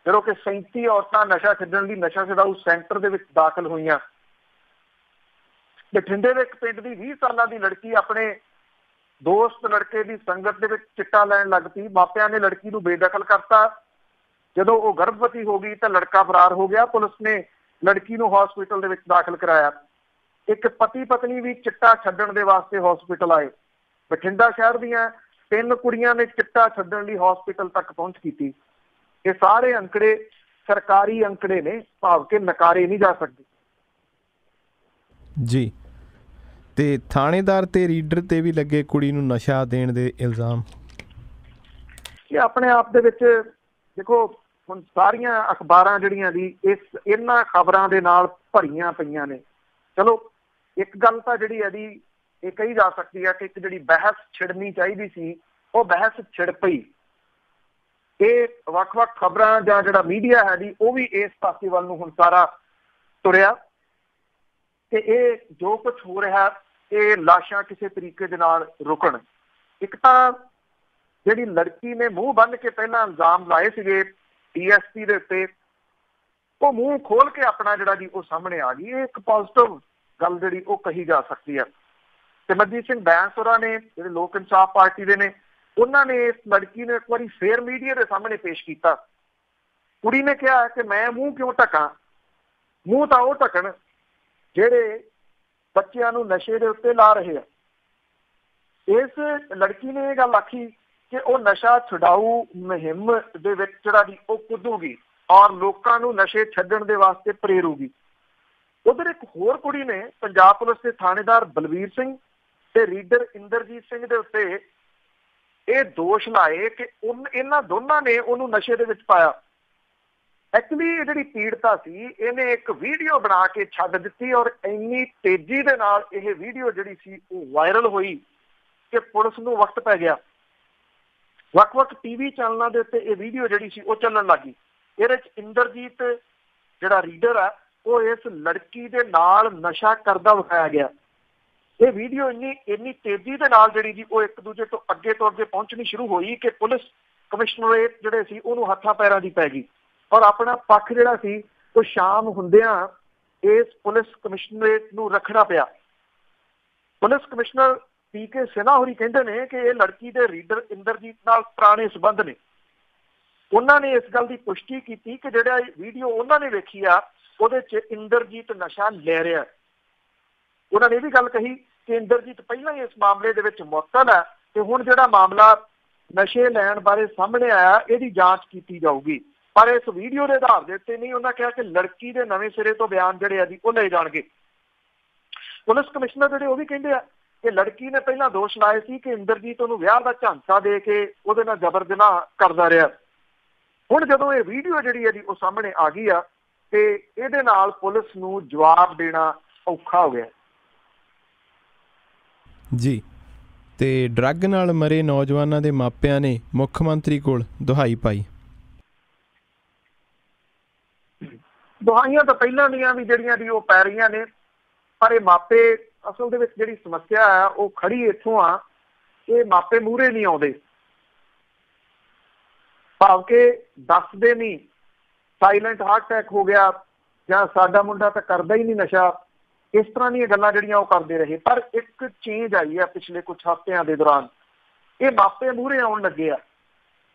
ਜਦੋਂ ਕਿ 37 ਔਰਤਾਂ ਨਸ਼ਾ ਛੱਡਣ ਲਈ ਨਸ਼ਾ ਛੁਡਾਊ ਸੈਂਟਰ ਦੇ ਵਿੱਚ ਦਾਖਲ ਹੋਈਆਂ। ਬਠਿੰਡੇ ਦੇ ਇੱਕ ਪਿੰਡ ਦੀ 20 ਸਾਲਾਂ ਦੀ ਲੜਕੀ ਆਪਣੇ ਦੋਸਤ ਲੜਕੇ ਦੀ ਸੰਗਤ ਦੇ ਵਿੱਚ ਚਿੱਟਾ ਲੈਣ ਲੱਗ ਪਈ। ਮਾਪਿਆਂ ਨੇ ਲੜਕੀ ਨੂੰ ਬੇਦਖਲ ਕਰਤਾ। ਜਦੋਂ ਉਹ ਗਰਭਵਤੀ ਹੋ ਗਈ ਤਾਂ ਲੜਕਾ ਫਰਾਰ ਹੋ ਗਿਆ। ਪੁਲਿਸ ਨੇ ਲੜਕੀ ਨੂੰ ਹਸਪੀਟਲ ਦੇ ਵਿੱਚ ਦਾਖਲ ਕਰਾਇਆ। ਇੱਕ ਪਤੀ ਪਤਨੀ ਵੀ ਚਿੱਟਾ ਛੱਡਣ ਦੇ ਵਾਸਤੇ ਹਸਪੀਟਲ ਆਏ। ਬਠਿੰਡਾ ਸ਼ਹਿਰ ਦੀਆਂ 3 ਕੁੜੀਆਂ ਨੇ ਚਿੱਟਾ ਛੱਡਣ ਲਈ ਹਸਪੀਟਲ ਤੱਕ ਪਹੁੰਚ ਕੀਤੀ। ਇਹ ਸਾਰੇ ਅੰਕੜੇ ਸਰਕਾਰੀ ਅੰਕੜੇ ਨੇ, ਭਾਵ ਕਿ ਨਕਾਰੇ ਨਹੀਂ ਜਾ ਸਕਦੇ ਜੀ। ਤੇ ਥਾਣੇਦਾਰ ਤੇ ਰੀਡਰ ਤੇ ਵੀ ਲੱਗੇ ਕੁੜੀ ਨੂੰ ਨਸ਼ਾ ਦੇਣ ਦੇ ਇਲਜ਼ਾਮ। ਇਹ ਆਪਣੇ ਆਪ ਦੇ ਵਿੱਚ ਦੇਖੋ, ਹੁਣ ਸਾਰੀਆਂ ਅਖਬਾਰਾਂ ਜਿਹੜੀਆਂ ਦੀ ਇਹਨਾਂ ਖਬਰਾਂ ਦੇ ਨਾਲ ਭਰੀਆਂ ਪਈਆਂ ਨੇ। ਚਲੋ ਇੱਕ ਗੱਲ ਤਾਂ ਜਿਹੜੀ ਇਹਦੀ ਇਹ ਕਹੀ ਜਾ ਸਕਦੀ ਹੈ ਕਿ ਇੱਕ ਜਿਹੜੀ ਬਹਿਸ ਛਿੜਨੀ ਚਾਹੀਦੀ ਸੀ ਉਹ ਬਹਿਸ ਛਿੜ ਪਈ। ਇਹ ਵੱਖ-ਵੱਖ ਖਬਰਾਂ ਜਾਂ ਜਿਹੜਾ ਮੀਡੀਆ ਹੈ ਜੀ ਉਹ ਵੀ ਇਸ ਪਾਸੇ ਵੱਲ ਨੂੰ ਹੁਣ ਸਾਰਾ ਤੁਰਿਆ ਕਿ ਇਹ ਜੋ ਕੁਝ ਹੋ ਰਿਹਾ ਇਹ ਲਾਸ਼ਾਂ ਕਿਸੇ ਤਰੀਕੇ ਦੇ ਨਾਲ ਰੁਕਣ। ਇੱਕ ਤਾਂ ਜਿਹੜੀ ਲੜਕੀ ਨੇ ਮੂੰਹ ਬੰਨ ਕੇ ਪਹਿਲਾਂ ਇਲਜ਼ਾਮ ਲਾਏ ਸੀਗੇ DSP ਦੇ ਉੱਤੇ, ਉਹ ਮੂੰਹ ਖੋਲ ਕੇ ਆਪਣਾ ਜਿਹੜਾ ਜੀ ਉਹ ਸਾਹਮਣੇ ਆ ਗਈ। ਇਹ ਇੱਕ ਪੋਜ਼ਿਟਿਵ ਗੱਲ ਜਿਹੜੀ ਉਹ ਕਹੀ ਜਾ ਸਕਦੀ ਹੈ। ਸਿਮਰਜੀਤ ਸਿੰਘ ਬੈਂਸ ਹੋਰਾਂ ਨੇ, ਜਿਹੜੇ ਲੋਕ ਇਨਸਾਫ ਪਾਰਟੀ ਦੇ ਨੇ, ਉਹਨਾਂ ਨੇ ਇਸ ਲੜਕੀ ਨੂੰ ਇੱਕ ਵਾਰੀ ਫੇਰ ਮੀਡੀਆ ਦੇ ਸਾਹਮਣੇ ਪੇਸ਼ ਕੀਤਾ। ਕੁੜੀ ਨੇ ਕਿਹਾ ਕਿ ਮੈਂ ਮੂੰਹ ਕਿਉਂ ਢਕਾਂ, ਮੂੰਹ ਤਾਂ ਉਹ ਢਕਣ ਜਿਹੜੇ ਬੱਚਿਆਂ ਨੂੰ ਨਸ਼ੇ ਦੇ ਉੱਤੇ ਲਾ ਰਹੇ ਆ। ਇਸ ਲੜਕੀ ਨੇ ਇਹ ਗੱਲ ਆਖੀ ਕਿ ਉਹ ਨਸ਼ਾ ਛੁਡਾਊ ਮੁਹਿੰਮ ਦੇ ਵਿੱਚ ਜਿਹੜਾ ਜੀ ਉਹ ਕੁੱਦੂਗੀ ਔਰ ਲੋਕਾਂ ਨੂੰ ਨਸ਼ੇ ਛੱਡਣ ਦੇ ਵਾਸਤੇ ਪ੍ਰੇਰੂਗੀ। ਉਧਰ ਇੱਕ ਹੋਰ ਕੁੜੀ ਨੇ ਪੰਜਾਬ ਪੁਲਿਸ ਦੇ ਥਾਣੇਦਾਰ ਬਲਵੀਰ ਸਿੰਘ ਤੇ ਰੀਡਰ ਇੰਦਰਜੀਤ ਸਿੰਘ ਦੇ ਉੱਤੇ ਇਹ ਦੋਸ਼ ਲਾਏ ਕਿ ਇਹਨਾਂ ਦੋਨਾਂ ਨੇ ਉਹਨੂੰ ਨਸ਼ੇ ਦੇ ਵਿੱਚ ਪਾਇਆ। ਐਕਚੁਅਲੀ ਇਹ ਜਿਹੜੀ ਪੀੜਤਾ ਸੀ ਇਹਨੇ ਇੱਕ ਵੀਡੀਓ ਬਣਾ ਕੇ ਛੱਡ ਦਿੱਤੀ ਔਰ ਇੰਨੀ ਤੇਜ਼ੀ ਦੇ ਨਾਲ ਇਹ ਵੀਡੀਓ ਜਿਹੜੀ ਸੀ ਉਹ ਵਾਇਰਲ ਹੋਈ ਕਿ ਪੁਲਿਸ ਨੂੰ ਵਕਤ ਪੈ ਗਿਆ। ਵੱਖ-ਵੱਖ TV ਚੈਨਲਾਂ ਦੇ ਉੱਤੇ ਇਹ ਵੀਡੀਓ ਜਿਹੜੀ ਸੀ ਉਹ ਚੱਲਣ ਲੱਗੀ। ਇਹਦੇ 'ਚ ਇੰਦਰਜੀਤ ਜਿਹੜਾ ਰੀਡਰ ਆ ਉਹ ਇਸ ਲੜਕੀ ਦੇ ਨਾਲ ਨਸ਼ਾ ਕਰਦਾ ਵਿਖਾਇਆ ਗਿਆ। ਇਹ ਵੀਡੀਓ ਇੰਨੀ ਤੇਜ਼ੀ ਦੇ ਨਾਲ ਜਿਹੜੀ ਜੀ ਉਹ ਇੱਕ ਦੂਜੇ ਤੋਂ ਅੱਗੇ ਪਹੁੰਚਣੀ ਸ਼ੁਰੂ ਹੋਈ ਕਿ ਪੁਲਿਸ ਕਮਿਸ਼ਨਰੇਟ ਜਿਹੜੇ ਸੀ ਉਹਨੂੰ ਹੱਥਾਂ ਪੈਰਾਂ ਦੀ ਪੈ ਗਈ ਔਰ ਆਪਣਾ ਪੱਖ ਜਿਹੜਾ ਸੀ ਉਹ ਸ਼ਾਮ ਹੁੰਦਿਆਂ ਇਸ ਪੁਲਿਸ ਕਮਿਸ਼ਨਰੇਟ ਨੂੰ ਰੱਖਣਾ ਪਿਆ। ਪੁਲਿਸ ਕਮਿਸ਼ਨਰ PK ਸਿਨਹਾ ਹੋਰੀ ਕਹਿੰਦੇ ਨੇ ਕਿ ਇਹ ਲੜਕੀ ਦੇ ਰੀਡਰ ਇੰਦਰਜੀਤ ਨਾਲ ਪੁਰਾਣੇ ਸੰਬੰਧ ਨੇ। ਉਹਨਾਂ ਨੇ ਇਸ ਗੱਲ ਦੀ ਪੁਸ਼ਟੀ ਕੀਤੀ ਕਿ ਜਿਹੜਾ ਵੀਡੀਓ ਉਹਨਾਂ ਨੇ ਵੇਖੀ ਆ ਉਹਦੇ 'ਚ ਇੰਦਰਜੀਤ ਨਸ਼ਾ ਲੈ ਰਿਹਾ। ਉਹਨਾਂ ਨੇ ਇਹ ਵੀ ਗੱਲ ਕਹੀ ਕਿ ਇੰਦਰਜੀਤ ਪਹਿਲਾਂ ਹੀ ਇਸ ਮਾਮਲੇ ਦੇ ਵਿੱਚ ਮੁਅੱਤਲ ਹੈ ਤੇ ਹੁਣ ਜਿਹੜਾ ਮਾਮਲਾ ਨਸ਼ੇ ਲੈਣ ਬਾਰੇ ਸਾਹਮਣੇ ਆਇਆ ਇਹਦੀ ਜਾਂਚ ਕੀਤੀ ਜਾਊਗੀ। ਪਰ ਇਸ ਵੀਡੀਓ ਦੇ ਆਧਾਰ ਦੇ ਉੱਤੇ ਨਹੀਂ, ਉਹਨਾਂ ਕਿਹਾ ਕਿ ਲੜਕੀ ਦੇ ਨਵੇਂ ਸਿਰੇ ਤੋਂ ਬਿਆਨ ਜਿਹੜੇ ਆ ਜੀ ਉਹ ਲਏ ਜਾਣਗੇ। ਪੁਲਿਸ ਕਮਿਸ਼ਨਰ ਜਿਹੜੇ ਉਹ ਵੀ ਕਹਿੰਦੇ ਆ ਕਿ ਲੜਕੀ ਨੇ ਪਹਿਲਾਂ ਦੋਸ਼ ਲਾਏ ਸੀ ਕਿ ਇੰਦਰਜੀਤ ਉਹਨੂੰ ਵਿਆਹ ਦਾ ਝਾਂਸਾ ਦੇ ਕੇ ਉਹਦੇ ਨਾਲ ਜ਼ਬਰ ਜਨਾਹ ਕਰਦਾ ਰਿਹਾ। ਹੁਣ ਜਦੋਂ ਇਹ ਵੀਡੀਓ ਜਿਹੜੀ ਹੈ ਜੀ ਉਹ ਸਾਹਮਣੇ ਆ ਗਈ ਆ ਤੇ ਇਹਦੇ ਨਾਲ ਪੁਲਿਸ ਨੂੰ ਜਵਾਬ ਦੇਣਾ ਔਖਾ ਹੋ ਗਿਆ ਜੀ। ਤੇ ਡਰੱਗ ਨਾਲ ਮਰੇ ਨੌਜਵਾਨਾਂ ਦੇ ਮਾਪਿਆਂ ਨੇ ਮੁੱਖ ਮੰਤਰੀ ਕੋਲ ਦੁਹਾਈ ਪਾਈ। ਦੁਹਾਈਆਂ ਤਾਂ ਪਹਿਲਾਂ ਦੀਆਂ ਵੀ ਜਿਹੜੀਆਂ ਦੀ ਉਹ ਪੈ ਰਹੀਆਂ ਨੇ, ਪਰ ਇਹ ਮਾਪੇ ਅਸਲ ਦੇ ਵਿੱਚ ਜਿਹੜੀ ਸਮੱਸਿਆ ਆ ਉਹ ਖੜੀ ਇੱਥੋਂ ਆ, ਇਹ ਮਾਪੇ ਮੂਹਰੇ ਨਹੀਂ ਆਉਂਦੇ। ਭਾਵ ਕਿ ਦੱਸਦੇ ਨਹੀਂ, ਸਾਇਲੈਂਟ ਹਾਰਟ ਅਟੈਕ ਹੋ ਗਿਆ ਜਾਂ ਸਾਡਾ ਮੁੰਡਾ ਤਾਂ ਕਰਦਾ ਹੀ ਨਹੀਂ ਨਸ਼ਾ, ਇਸ ਤਰ੍ਹਾਂ ਦੀਆਂ ਗੱਲਾਂ ਜਿਹੜੀਆਂ ਉਹ ਕਰਦੇ ਰਹੇ। ਪਰ ਇੱਕ ਚੇਂਜ ਆਈ ਆ ਪਿਛਲੇ ਕੁਝ ਹਫ਼ਤਿਆਂ ਦੇ ਦੌਰਾਨ, ਇਹ ਮਾਪੇ ਮੂਹਰੇ ਆਉਣ ਲੱਗੇ ਆ,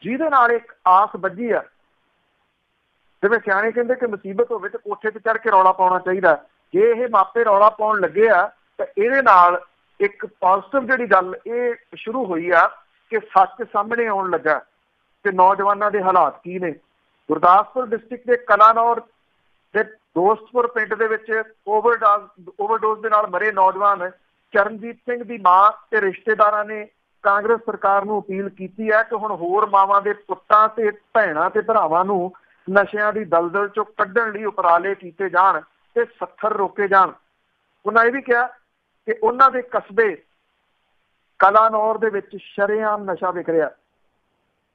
ਜਿਹਦੇ ਨਾਲ ਇੱਕ ਆਸ ਬੱਝੀ ਆ। ਜਿਵੇਂ ਸਿਆਣੇ ਕਹਿੰਦੇ ਕਿ ਮੁਸੀਬਤ ਹੋਵੇ ਤੇ ਕੋਠੇ ਤੇ ਚੜ੍ਹ ਕੇ ਰੌਲਾ ਪਾਉਣਾ ਚਾਹੀਦਾ, ਜੇ ਇਹ ਮਾਪੇ ਰੌਲਾ ਪਾਉਣ ਲੱਗੇ ਆ ਤਾਂ ਇਹਦੇ ਨਾਲ ਇੱਕ ਪੋਜ਼ਿਟਿਵ ਜਿਹੜੀ ਗੱਲ ਇਹ ਸ਼ੁਰੂ ਹੋਈ ਆ ਕਿ ਸੱਚ ਸਾਹਮਣੇ ਆਉਣ ਲੱਗਾ ਕਿ ਨੌਜਵਾਨਾਂ ਦੇ ਹਾਲਾਤ ਕੀ ਨੇ। ਗੁਰਦਾਸਪੁਰ ਡਿਸਟ੍ਰਿਕਟ ਦੇ ਕਲਾਨੌਰ ਦੇ ਦੋਸਤਪੁਰ ਪਿੰਡ ਦੇ ਵਿੱਚ ਓਵਰਡੋਜ਼ ਦੇ ਨਾਲ ਮਰੇ ਨੌਜਵਾਨ ਚਰਨਜੀਤ ਸਿੰਘ ਦੀ ਮਾਂ ਤੇ ਰਿਸ਼ਤੇਦਾਰਾਂ ਨੇ ਕਾਂਗਰਸ ਸਰਕਾਰ ਨੂੰ ਅਪੀਲ ਕੀਤੀ ਹੈ ਕਿ ਹੁਣ ਹੋਰ ਮਾਵਾਂ ਦੇ ਪੁੱਤਾਂ ਤੇ ਭੈਣਾਂ ਤੇ ਭਰਾਵਾਂ ਨੂੰ ਨਸ਼ਿਆਂ ਦੀ ਦਲਦਲ ਚੋਂ ਕੱਢਣ ਲਈ ਉਪਰਾਲੇ ਕੀਤੇ ਜਾਣ ਤੇ ਸੱਥਰ ਰੋਕੇ ਜਾਣ। ਉਹਨਾਂ ਇਹ ਵੀ ਕਿਹਾ ਕਿ ਉਹਨਾਂ ਦੇ ਕਸਬੇ ਕਲਾਨੌਰ ਦੇ ਵਿੱਚ ਸ਼ਰੇਆਮ ਨਸ਼ਾ ਵਿਕ ਰਿਹਾ।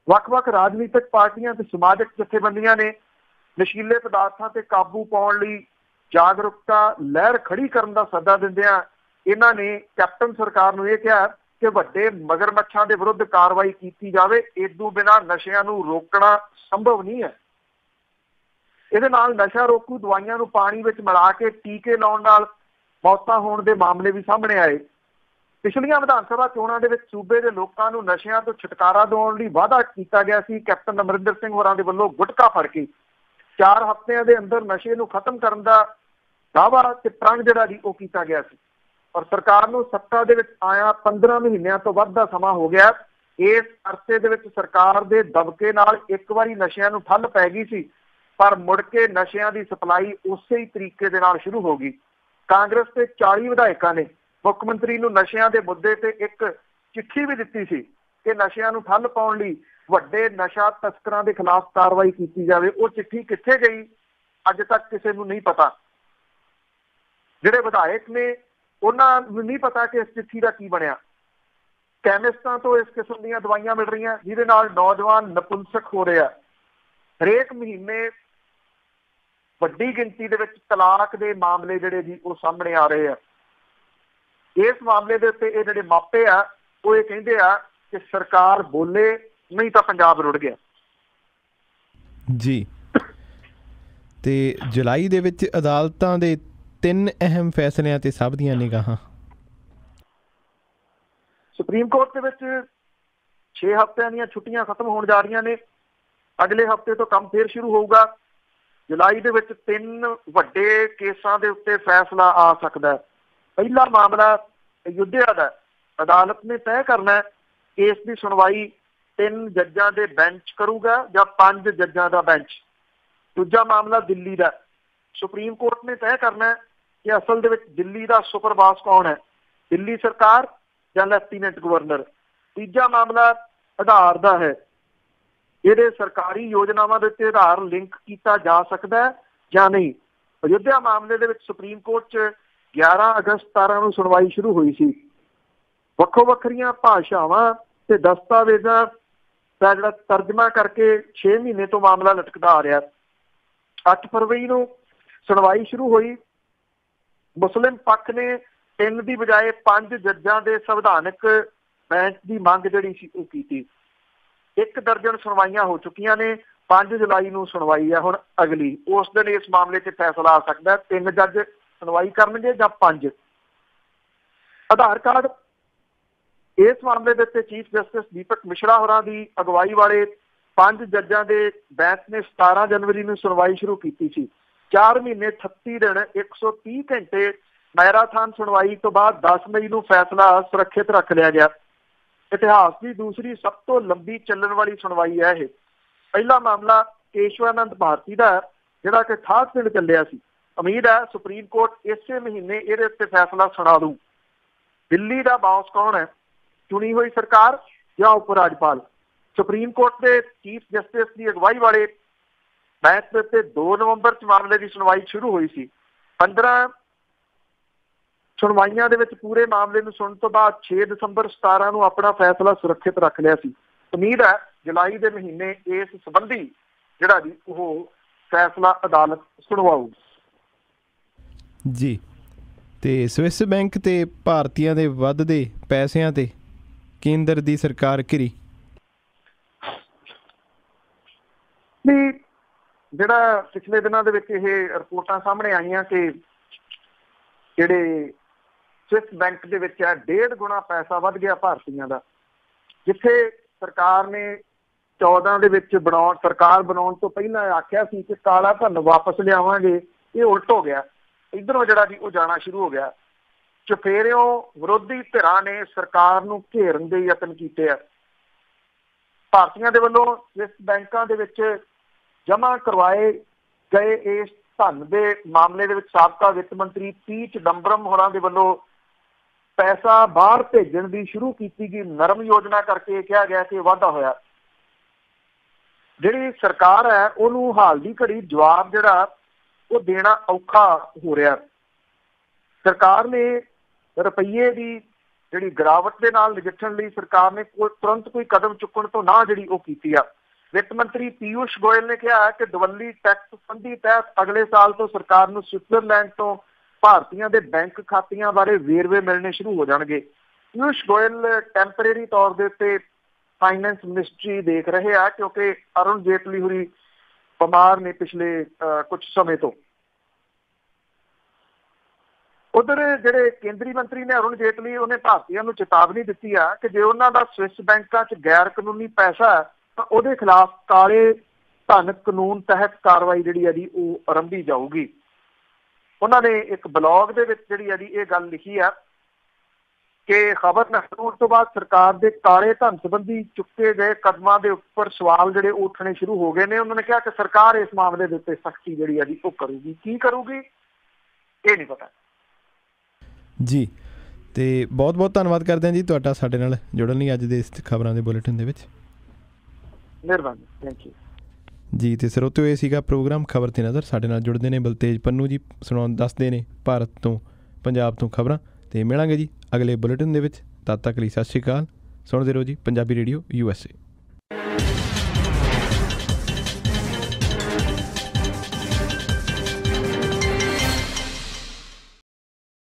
ਵੱਖ-ਵੱਖ ਰਾਜਨੀਤਿਕ ਪਾਰਟੀਆਂ ਤੇ ਸਮਾਜਿਕ ਜਥੇਬੰਦੀਆਂ ਨੇ ਨਸ਼ੀਲੇ ਪਦਾਰਥਾਂ ਤੇ ਕਾਬੂ ਪਾਉਣ ਲਈ ਜਾਗਰੂਕਤਾ ਲਹਿਰ ਖੜੀ ਕਰਨ ਦਾ ਸੱਦਾ ਦਿੰਦਿਆਂ ਇਹਨਾਂ ਨੇ ਕੈਪਟਨ ਸਰਕਾਰ ਨੂੰ ਇਹ ਕਿਹਾ ਕਿ ਵੱਡੇ ਮਗਰਮੱਛਾਂ ਦੇ ਵਿਰੁੱਧ ਕਾਰਵਾਈ ਕੀਤੀ ਜਾਵੇ, ਇਦੋਂ ਬਿਨਾਂ ਨਸ਼ਿਆਂ ਨੂੰ ਰੋਕਣਾ ਸੰਭਵ ਨਹੀਂ ਹੈ। ਇਹਦੇ ਨਾਲ ਨਸ਼ਾ ਰੋਕੂ ਦਵਾਈਆਂ ਨੂੰ ਪਾਣੀ ਵਿੱਚ ਮਿਲਾ ਕੇ ਟੀਕੇ ਲਾਉਣ ਨਾਲ ਮੌਤਾਂ ਹੋਣ ਦੇ ਮਾਮਲੇ ਵੀ ਸਾਹਮਣੇ ਆਏ। ਪਿਛਲੀਆਂ ਵਿਧਾਨ ਸਭਾ ਚੋਣਾਂ ਦੇ ਵਿੱਚ ਸੂਬੇ ਦੇ ਲੋਕਾਂ ਨੂੰ ਨਸ਼ਿਆਂ ਤੋਂ ਛੁਟਕਾਰਾ ਦਿਵਾਉਣ ਲਈ ਵਾਅਦਾ ਕੀਤਾ ਗਿਆ ਸੀ। ਕੈਪਟਨ ਅਮਰਿੰਦਰ ਸਿੰਘ ਹੋਰਾਂ ਦੇ ਵੱਲੋਂ ਗੁਟਕਾ ਫੜ ਕੇ 4 ਹਫ਼ਤਿਆਂ ਦੇ ਅੰਦਰ ਨਸ਼ੇ ਨੂੰ ਖਤਮ ਕਰਨ ਦਾ ਦਾਅਵਾ ਤੇ ਪ੍ਰਣ ਜਿਹੜਾ ਜੀ ਉਹ ਕੀਤਾ ਗਿਆ ਸੀ। ਪਰ ਸਰਕਾਰ ਨੂੰ ਸੱਤਾ ਦੇ ਵਿੱਚ ਆਇਆ 15 ਮਹੀਨਿਆਂ ਤੋਂ ਵੱਧ ਦਾ ਸਮਾਂ ਹੋ ਗਿਆ। ਇਸ ਅਰਸੇ ਦੇ ਵਿੱਚ ਸਰਕਾਰ ਦੇ ਦਬਕੇ ਨਾਲ ਇੱਕ ਵਾਰੀ ਨਸ਼ਿਆਂ ਨੂੰ ਠੱਲ ਪੈ ਗਈ ਸੀ, ਪਰ ਮੁੜ ਕੇ ਨਸ਼ਿਆਂ ਦੀ ਸਪਲਾਈ ਉਸੇ ਹੀ ਤਰੀਕੇ ਦੇ ਨਾਲ ਸ਼ੁਰੂ ਹੋ ਗਈ। ਕਾਂਗਰਸ ਦੇ 40 ਵਿਧਾਇਕਾਂ ਨੇ ਮੁੱਖ ਮੰਤਰੀ ਨੂੰ ਨਸ਼ਿਆਂ ਦੇ ਮੁੱਦੇ ਤੇ ਇੱਕ ਚਿੱਠੀ ਵੀ ਦਿੱਤੀ ਸੀ ਕਿ ਨਸ਼ਿਆਂ ਨੂੰ ਠੱਲ ਪਾਉਣ ਲਈ ਵੱਡੇ ਨਸ਼ਾ ਤਸਕਰਾਂ ਦੇ ਖਿਲਾਫ ਕਾਰਵਾਈ ਕੀਤੀ ਜਾਵੇ। ਉਹ ਚਿੱਠੀ ਕਿੱਥੇ ਗਈ ਅੱਜ ਤੱਕ ਕਿਸੇ ਨੂੰ ਨਹੀਂ ਪਤਾ। ਜਿਹੜੇ ਵਿਧਾਇਕ ਨੇ ਉਹਨਾਂ ਨੂੰ ਨਹੀਂ ਪਤਾ ਕਿ ਇਸ ਚਿੱਠੀ ਦਾ ਕੀ ਬਣਿਆ। ਕੈਮਿਸਟਾਂ ਤੋਂ ਇਸ ਕਿਸਮ ਦੀਆਂ ਦਵਾਈਆਂ ਮਿਲ ਰਹੀਆਂ ਜਿਹਦੇ ਨਾਲ ਨੌਜਵਾਨ ਨਪੁੰਸਕ ਹੋ ਰਿਹਾ। ਹਰੇਕ ਮਹੀਨੇ ਵੱਡੀ ਗਿਣਤੀ ਦੇ ਵਿੱਚ ਤਲਾਕ ਦੇ ਮਾਮਲੇ ਜਿਹੜੇ ਜੀ ਉਹ ਸਾਹਮਣੇ ਆ ਰਹੇ ਆ। ਇਸ ਮਾਮਲੇ ਦੇ ਉੱਤੇ ਇਹ ਜਿਹੜੇ ਮਾਪੇ ਆ ਉਹ ਇਹ ਕਹਿੰਦੇ ਆ ਕਿ ਸਰਕਾਰ ਬੋਲੇ, ਨਹੀਂ ਤਾਂ ਪੰਜਾਬ ਰੁੜ ਗਿਆ ਜੀ। ਤੇ ਜੁਲਾਈ ਦੇ ਵਿੱਚ ਅਦਾਲਤਾਂ ਦੇ 3 ਅਹਿਮ ਫੈਸਲਿਆਂ ਤੇ ਸਭ ਦੀਆਂ ਨਿਗਾਹਾਂ। ਸੁਪਰੀਮ ਕੋਰਟ ਦੇ ਵਿੱਚ 6 ਹਫ਼ਤਿਆਂ ਦੀਆਂ ਛੁੱਟੀਆਂ ਖਤਮ ਹੋਣ ਜਾ ਰਹੀਆਂ ਨੇ। ਅਗਲੇ ਹਫ਼ਤੇ ਤੋਂ ਕੰਮ ਫੇਰ ਸ਼ੁਰੂ ਹੋਊਗਾ। ਜੁਲਾਈ ਦੇ ਵਿੱਚ 3 ਵੱਡੇ ਕੇਸਾਂ ਦੇ ਉੱਤੇ ਫੈਸਲਾ ਆ ਸਕਦਾ ਹੈ। ਪਹਿਲਾ ਮਾਮਲਾ ਅਯੁੱਧਿਆ ਦਾ। ਅਦਾਲਤ ਨੇ ਤੈਅ ਕਰਨਾ ਕੇਸ ਦੀ ਸੁਣਵਾਈ 3 ਜੱਜਾਂ ਦੇ ਬੈਂਚ ਕਰੂਗਾ ਜਾਂ 5 ਜੱਜਾਂ ਦਾ ਬੈਂਚ। ਦੂਜਾ ਮਾਮਲਾ ਦਿੱਲੀ ਦਾ। ਸੁਪਰੀਮ ਕੋਰਟ ਨੇ ਤੈਅ ਕਰਨਾ ਕਿ ਅਸਲ ਦੇ ਵਿੱਚ ਦਿੱਲੀ ਦਾ ਸੁਪਰਵਾਸ ਕੌਣ ਹੈ, ਦਿੱਲੀ ਸਰਕਾਰ ਜਾਂ ਲੈਫਟੀਨੈਂਟ ਗਵਰਨਰ। ਤੀਜਾ ਮਾਮਲਾ ਆਧਾਰ ਦਾ ਹੈ। ਇਹਦੇ ਸਰਕਾਰੀ ਯੋਜਨਾਵਾਂ ਦੇ ਉੱਤੇ ਆਧਾਰ ਲਿੰਕ ਕੀਤਾ ਜਾ ਸਕਦਾ ਹੈ ਜਾਂ ਨਹੀਂ। ਅਯੁੱਧਿਆ ਮਾਮਲੇ ਦੇ ਵਿੱਚ ਸੁਪਰੀਮ ਕੋਰਟ 'ਚ 11 ਅਗਸਤ 17 ਨੂੰ ਸੁਣਵਾਈ ਸ਼ੁਰੂ ਹੋਈ ਸੀ। ਵੱਖੋ ਵੱਖਰੀਆਂ ਭਾਸ਼ਾਵਾਂ ਤੇ ਦਸਤਾਵੇਜ਼ਾਂ ਦਾ ਜਿਹੜਾ ਤਰਜਮਾ ਕਰਕੇ 6 ਮਹੀਨੇ ਤੋਂ ਮਾਮਲਾ ਲਟਕਦਾ ਆ ਰਿਹਾ। 8 ਫਰਵਰੀ ਨੂੰ ਸੁਣਵਾਈ ਸ਼ੁਰੂ ਹੋਈ। ਮੁਸਲਿਮ ਪੱਖ ਨੇ 3 ਦੀ ਬਜਾਏ 5 ਜੱਜਾਂ ਦੇ ਸੰਵਿਧਾਨਕ ਬੈਂਚ ਦੀ ਮੰਗ ਜਿਹੜੀ ਸੀ ਉਹ ਕੀਤੀ। 1 ਦਰਜਨ ਸੁਣਵਾਈਆਂ ਹੋ ਚੁੱਕੀਆਂ ਨੇ। 5 ਜੁਲਾਈ ਨੂੰ ਸੁਣਵਾਈ ਹੈ ਹੁਣ ਅਗਲੀ। ਉਸ ਦਿਨ ਇਸ ਮਾਮਲੇ 'ਚ ਫੈਸਲਾ ਆ ਸਕਦਾ। 3 ਜੱਜ ਸੁਣਵਾਈ ਕਰਨਗੇ ਜਾਂ 5। ਆਧਾਰ ਕਾਰਡ। ਇਸ ਮਾਮਲੇ ਦੇ ਉੱਤੇ ਚੀਫ ਜਸਟਿਸ ਦੀਪਕ ਮਿਸ਼ਰਾ ਹੋਰਾਂ ਦੀ ਅਗਵਾਈ ਵਾਲੇ 5 ਜੱਜਾਂ ਦੇ ਬੈਂਚ ਨੇ 17 ਜਨਵਰੀ ਨੂੰ ਸੁਣਵਾਈ ਸ਼ੁਰੂ ਕੀਤੀ ਸੀ। 4 ਮਹੀਨੇ 38 ਦਿਨ 130 ਘੰਟੇ ਮੈਰਾਥਨ ਸੁਣਵਾਈ ਤੋਂ ਬਾਅਦ 10 ਮਈ ਨੂੰ ਫੈਸਲਾ ਸੁਰੱਖਿਅਤ ਰੱਖ ਲਿਆ ਗਿਆ। ਇਤਿਹਾਸ ਦੀ ਦੂਸਰੀ ਸਭ ਤੋਂ ਲੰਬੀ ਚੱਲਣ ਵਾਲੀ ਸੁਣਵਾਈ ਹੈ ਇਹ। ਪਹਿਲਾ ਮਾਮਲਾ ਕੇਸ਼ਵਾਨੰਦ ਭਾਰਤੀ ਦਾ ਜਿਹੜਾ ਕਿ 68 ਦਿਨ ਚੱਲਿਆ ਸੀ। ਉਮੀਦ ਹੈ ਸੁਪਰੀਮ ਕੋਰਟ ਇਸੇ ਮਹੀਨੇ ਇਹਦੇ ਉੱਤੇ ਫੈਸਲਾ ਸੁਣਾ ਦੂ। ਦਿੱਲੀ ਦਾ ਬੌਸ ਕੌਣ ਹੈ, ਚੁਣੀ ਹੋਈ ਸਰਕਾਰ ਜਾਂ ਉਪ ਰਾਜਪਾਲ। ਸੁਪਰੀਮ ਕੋਰਟ ਦੇ ਚੀਫ ਜਸਟਿਸ ਦੀ ਅਗਵਾਈ ਵਾਲੇ ਬੈਂਚ ਦੇ ਉੱਤੇ 2 ਨਵੰਬਰ 'ਚ ਮਾਮਲੇ ਦੀ ਸੁਣਵਾਈ ਸ਼ੁਰੂ ਹੋਈ ਸੀ। 15 ਸੁਣਵਾਈਆਂ ਦੇ ਵਿੱਚ ਪੂਰੇ ਮਾਮਲੇ ਨੂੰ ਸੁਣਨ ਤੋਂ ਬਾਅਦ 6 ਦਸੰਬਰ 17 ਨੂੰ ਆਪਣਾ ਫੈਸਲਾ ਸੁਰੱਖਿਅਤ ਰੱਖ ਲਿਆ ਸੀ। ਉਮੀਦ ਹੈ ਜੁਲਾਈ ਦੇ ਮਹੀਨੇ ਇਸ ਸੰਬੰਧੀ ਜਿਹੜਾ ਜੀ ਉਹ ਫੈਸਲਾ ਅਦਾਲਤ ਸੁਣਵਾਊ ਜੀ। ਤੇ ਸਵਿਸ ਬੈਂਕ ਤੇ ਭਾਰਤੀਆਂ ਦੇ ਵੱਧਦੇ ਪੈਸਿਆਂ ਤੇ ਕੇਂਦਰ ਦੀ ਸਰਕਾਰ ਘਿਰੀ। ਜਿਹੜਾ ਪਿਛਲੇ ਦਿਨਾਂ ਦੇ ਵਿੱਚ ਇਹ ਰਿਪੋਰਟਾਂ ਸਾਹਮਣੇ ਆਈਆਂ ਕਿ ਜਿਹੜੇ ਸਵਿਸ ਬੈਂਕ ਦੇ ਵਿੱਚ 1.5 ਗੁਣਾ ਪੈਸਾ ਵੱਧ ਗਿਆ ਭਾਰਤੀਆਂ ਦਾ। ਜਿੱਥੇ ਸਰਕਾਰ ਨੇ 14 ਦੇ ਵਿੱਚ ਸਰਕਾਰ ਬਣਾਉਣ ਤੋਂ ਪਹਿਲਾਂ ਆਖਿਆ ਸੀ ਕਿ ਕਾਲਾ ਧਨ ਵਾਪਸ ਲਿਆਵਾਂਗੇ, ਇਹ ਉਲਟ ਹੋ ਗਿਆ। ਇੱਧਰੋਂ ਜਿਹੜਾ ਜੀ ਉਹ ਜਾਣਾ ਸ਼ੁਰੂ ਹੋ ਗਿਆ। ਚੁਫੇਰਿਓਂ ਵਿਰੋਧੀ ਧਿਰਾਂ ਨੇ ਸਰਕਾਰ ਨੂੰ ਘੇਰਨ ਦੇ ਯਤਨ ਕੀਤੇ ਆ। ਭਾਰਤੀਆਂ ਦੇ ਵੱਲੋਂ ਇਸ ਬੈਂਕਾਂ ਦੇ ਵਿੱਚ ਜਮ੍ਹਾਂ ਕਰਵਾਏ ਗਏ ਇਸ ਧਨ ਦੇ ਮਾਮਲੇ ਦੇ ਵਿੱਚ ਸਾਬਕਾ ਵਿੱਤ ਮੰਤਰੀ ਪੀ ਚਿਦੰਬਰਮ ਹੋਰਾਂ ਦੇ ਵੱਲੋਂ ਪੈਸਾ ਬਾਹਰ ਭੇਜਣ ਦੀ ਸ਼ੁਰੂ ਕੀਤੀ ਗਈ ਨਰਮ ਯੋਜਨਾ ਕਰਕੇ ਕਿਹਾ ਗਿਆ ਕਿ ਵਾਧਾ ਹੋਇਆ। ਜਿਹੜੀ ਸਰਕਾਰ ਹੈ ਉਹਨੂੰ ਹਾਲ ਦੀ ਘੜੀ ਜਵਾਬ ਜਿਹੜਾ ਉਹ ਦੇਣਾ ਔਖਾ ਹੋ ਰਿਹਾ। ਸਰਕਾਰ ਨੇ ਰੁਪਈਏ ਦੀ ਜਿਹੜੀ ਗਿਰਾਵਟ ਦੇ ਨਾਲ ਨਜਿੱਠਣ ਲਈ ਸਰਕਾਰ ਨੇ ਤੁਰੰਤ ਕੋਈ ਕਦਮ ਚੁੱਕਣ ਤੋਂ ਨਾ ਜਿਹੜੀ ਉਹ ਕੀਤੀ ਆ। ਵਿੱਤ ਮੰਤਰੀ ਪੀਯੂਸ਼ ਗੋਇਲ ਨੇ ਕਿਹਾ ਕਿ ਦਵੱਲੀ ਟੈਕਸ ਸੰਧੀ ਤਹਿਤ ਅਗਲੇ ਸਾਲ ਤੋਂ ਸਰਕਾਰ ਨੂੰ ਸਵਿਟਜ਼ਰਲੈਂਡ ਤੋਂ ਭਾਰਤੀਆਂ ਦੇ ਬੈਂਕ ਖਾਤਿਆਂ ਬਾਰੇ ਵੇਰਵੇ ਮਿਲਣੇ ਸ਼ੁਰੂ ਹੋ ਜਾਣਗੇ। ਪੀਯੂਸ਼ ਗੋਇਲ ਟੈਂਪਰੇਰੀ ਤੌਰ ਦੇ ਉੱਤੇ ਫਾਈਨੈਂਸ ਮਿਨਿਸਟਰੀ ਦੇਖ ਰਹੇ ਆ ਕਿਉਂਕਿ ਅਰੁਣ ਜੇਤਲੀ ਹੋਰੀ ਬਿਮਾਰ ਨੇ ਪਿਛਲੇ ਕੁਝ ਸਮੇਂ ਤੋਂ। ਉਧਰ ਜਿਹੜੇ ਕੇਂਦਰੀ ਮੰਤਰੀ ਨੇ ਅਰੁਣ ਜੇਤਲੀ, ਉਹਨੇ ਭਾਰਤੀਆਂ ਨੂੰ ਚੇਤਾਵਨੀ ਦਿੱਤੀ ਆ ਕਿ ਜੇ ਉਹਨਾਂ ਦਾ ਸਵਿਸ ਬੈਂਕਾਂ 'ਚ ਗੈਰ ਕਾਨੂੰਨੀ ਪੈਸਾ ਹੈ ਤਾਂ ਉਹਦੇ ਖਿਲਾਫ ਕਾਲੇ ਧਨ ਕਾਨੂੰਨ ਤਹਿਤ ਕਾਰਵਾਈ ਜਿਹੜੀ ਹੈ ਜੀ ਉਹ ਆਰੰਭੀ ਜਾਊਗੀ। ਉਹਨਾਂ ਨੇ ਇੱਕ ਬਲੌਗ ਦੇ ਵਿੱਚ ਜਿਹੜੀ ਹੈ ਜੀ ਇਹ ਗੱਲ ਲਿਖੀ ਆ ਕਿ ਖਬਰ ਨਸ਼ਰ ਹੋਣ ਤੋਂ ਬਾਅਦ ਸਰਕਾਰ ਦੇ ਕਾਲੇ ਧਨ ਸੰਬੰਧੀ ਚੁੱਕੇ ਗਏ ਕਦਮਾਂ ਦੇ ਉੱਪਰ ਸਵਾਲ ਜਿਹੜੇ ਉੱਠਣੇ ਸ਼ੁਰੂ ਹੋ ਗਏ ਨੇ। ਉਹਨਾਂ ਨੇ ਕਿਹਾ ਕਿ ਸਰਕਾਰ ਇਸ ਮਾਮਲੇ ਦੇ ਉੱਤੇ ਸਖਤੀ ਜਿਹੜੀ ਹੈ ਜੀ ਉਹ ਕਰੂਗੀ। ਕੀ ਕਰੂਗੀ ਇਹ ਨਹੀਂ ਪਤਾ ਜੀ। ਤੇ ਬਹੁਤ ਬਹੁਤ ਧੰਨਵਾਦ ਕਰਦੇ ਹਾਂ ਜੀ ਤੁਹਾਡਾ ਸਾਡੇ ਨਾਲ ਜੁੜਨ ਲਈ ਅੱਜ ਦੇ ਇਸ ਖਬਰਾਂ ਦੇ ਬੁਲੇਟਿਨ ਦੇ ਵਿੱਚ। ਮਿਹਰਬਾਨੀ, ਥੈਂਕ ਯੂ ਜੀ। ਤੇ ਸਰੋਤਿਓ ਇਹ ਸੀਗਾ ਪ੍ਰੋਗਰਾਮ ਖਬਰ ਤੇ ਨਜ਼ਰ। ਸਾਡੇ ਨਾਲ ਜੁੜਦੇ ਨੇ ਬਲਤੇਜ ਪੰਨੂ ਜੀ, ਦੱਸਦੇ ਨੇ ਭਾਰਤ ਤੋਂ ਪੰਜਾਬ ਤੋਂ ਖਬਰਾਂ। ਤੇ ਮਿਲਾਂਗੇ ਜੀ ਅਗਲੇ ਬੁਲੇਟਿਨ ਦੇ ਵਿੱਚ। ਤਦ ਤੱਕ ਲਈ ਸਤਿ ਸ਼੍ਰੀ ਅਕਾਲ। ਸੁਣਦੇ ਰਹੋ ਜੀ ਪੰਜਾਬੀ ਰੇਡੀਓ USA।